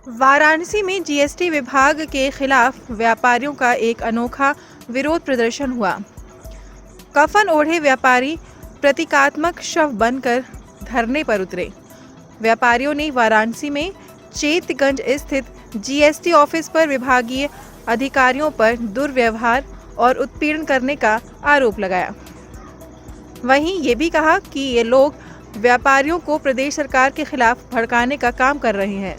वाराणसी में जीएसटी विभाग के खिलाफ व्यापारियों का एक अनोखा विरोध प्रदर्शन हुआ। कफन ओढ़े व्यापारी प्रतीकात्मक शव बनकर धरने पर उतरे। व्यापारियों ने वाराणसी में चेतगंज स्थित जीएसटी ऑफिस पर विभागीय अधिकारियों पर दुर्व्यवहार और उत्पीड़न करने का आरोप लगाया। वहीं ये भी कहा कि ये लोग व्यापारियों को प्रदेश सरकार के खिलाफ भड़काने का काम कर रहे हैं।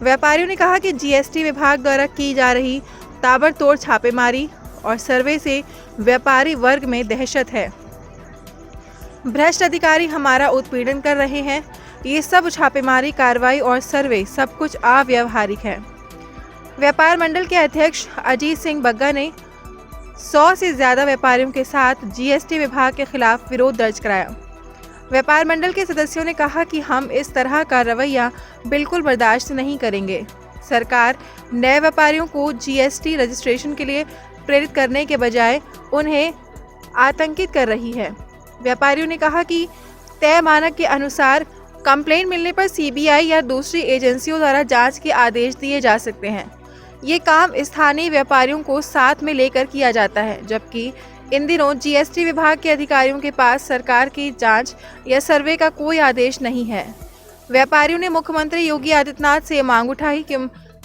व्यापारियों ने कहा कि जीएसटी विभाग द्वारा की जा रही ताबड़तोड़ छापेमारी और सर्वे से व्यापारी वर्ग में दहशत है। भ्रष्ट अधिकारी हमारा उत्पीड़न कर रहे हैं। ये सब छापेमारी, कार्रवाई और सर्वे सब कुछ अव्यावहारिक है। व्यापार मंडल के अध्यक्ष अजीत सिंह बग्गा ने 100 से ज्यादा व्यापारियों के साथ जीएसटी विभाग के खिलाफ विरोध दर्ज कराया। व्यापार मंडल के सदस्यों ने कहा कि हम इस तरह का रवैया बिल्कुल बर्दाश्त नहीं करेंगे। सरकार नए व्यापारियों को जीएसटी रजिस्ट्रेशन के लिए प्रेरित करने के बजाय उन्हें आतंकित कर रही है। व्यापारियों ने कहा कि तय मानक के अनुसार कंप्लेंट मिलने पर सीबीआई या दूसरी एजेंसियों द्वारा जांच के आदेश दिए जा सकते हैं। ये काम स्थानीय व्यापारियों को साथ में लेकर किया जाता है, जबकि इन दिनों जीएसटी विभाग के अधिकारियों के पास सरकार की जांच या सर्वे का कोई आदेश नहीं है। व्यापारियों ने मुख्यमंत्री योगी आदित्यनाथ से मांग उठाई कि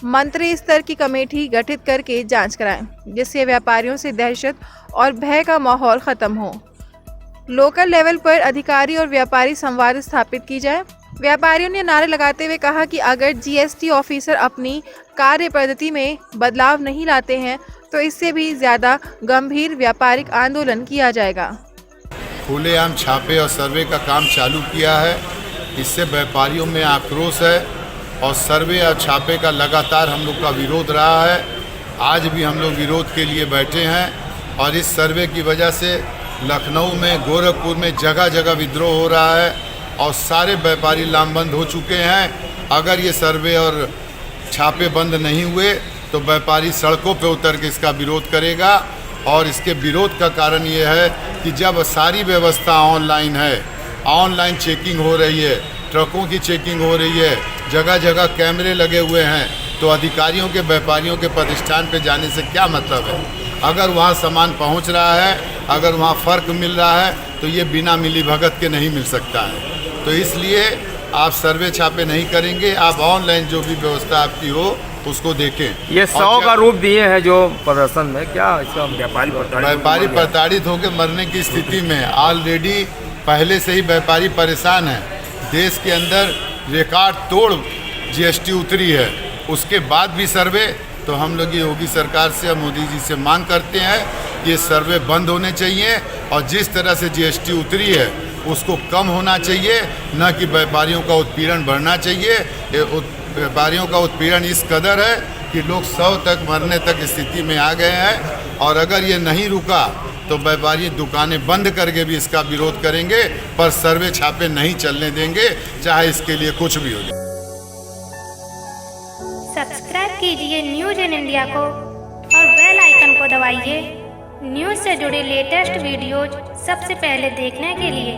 मंत्री स्तर की कमेटी गठित करके जांच कराएं, जिससे व्यापारियों से दहशत और भय का माहौल खत्म हो। लोकल लेवल पर अधिकारी और व्यापारी संवाद स्थापित की जाए। व्यापारियों ने नारे लगाते हुए कहा कि अगर जीएसटी ऑफिसर अपनी कार्य पद्धति में बदलाव नहीं लाते हैं तो इससे भी ज्यादा गंभीर व्यापारिक आंदोलन किया जाएगा। खुलेआम छापे और सर्वे का काम चालू किया है। इससे व्यापारियों में आक्रोश है और सर्वे और छापे का लगातार हम लोग का विरोध रहा है। आज भी हम लोग विरोध के लिए बैठे हैं और इस सर्वे की वजह से लखनऊ में, गोरखपुर में जगह जगह विद्रोह हो रहा है और सारे व्यापारी लामबंद हो चुके हैं। अगर ये सर्वे और छापे बंद नहीं हुए तो व्यापारी सड़कों पे उतर के इसका विरोध करेगा। और इसके विरोध का कारण ये है कि जब सारी व्यवस्था ऑनलाइन है, ऑनलाइन चेकिंग हो रही है, ट्रकों की चेकिंग हो रही है, जगह जगह कैमरे लगे हुए हैं, तो अधिकारियों के व्यापारियों के प्रतिष्ठान पे जाने से क्या मतलब है। अगर वहाँ सामान पहुँच रहा है, अगर वहाँ फ़र्क मिल रहा है तो ये बिना मिलीभगत के नहीं मिल सकता है। तो इसलिए आप सर्वे छापे नहीं करेंगे, आप ऑनलाइन जो भी व्यवस्था आपकी हो उसको देखें। ये 100 का रूप दिए हैं जो प्रदर्शन में, क्या इसका व्यापारी प्रताड़ित होकर मरने की स्थिति में ऑलरेडी पहले से ही व्यापारी परेशान है। देश के अंदर रिकॉर्ड तोड़ जीएसटी उतरी है, उसके बाद भी सर्वे। तो हम लोग ये योगी सरकार से और मोदी जी से मांग करते हैं कि ये सर्वे बंद होने चाहिए और जिस तरह से जीएसटी उतरी है उसको कम होना चाहिए, न कि व्यापारियों का उत्पीड़न बढ़ना चाहिए। व्यापारियों का उत्पीड़न इस कदर है कि लोग 100 तक मरने तक स्थिति में आ गए हैं और अगर ये नहीं रुका तो व्यापारी दुकानें बंद करके भी इसका विरोध करेंगे, पर सर्वे छापे नहीं चलने देंगे, चाहे इसके लिए कुछ भी हो जाए। सब्सक्राइब कीजिए न्यूज़ इन इंडिया को और बेल आइकन को दबाइए न्यूज़ से जुड़े लेटेस्ट वीडियोज सबसे पहले देखने के लिए।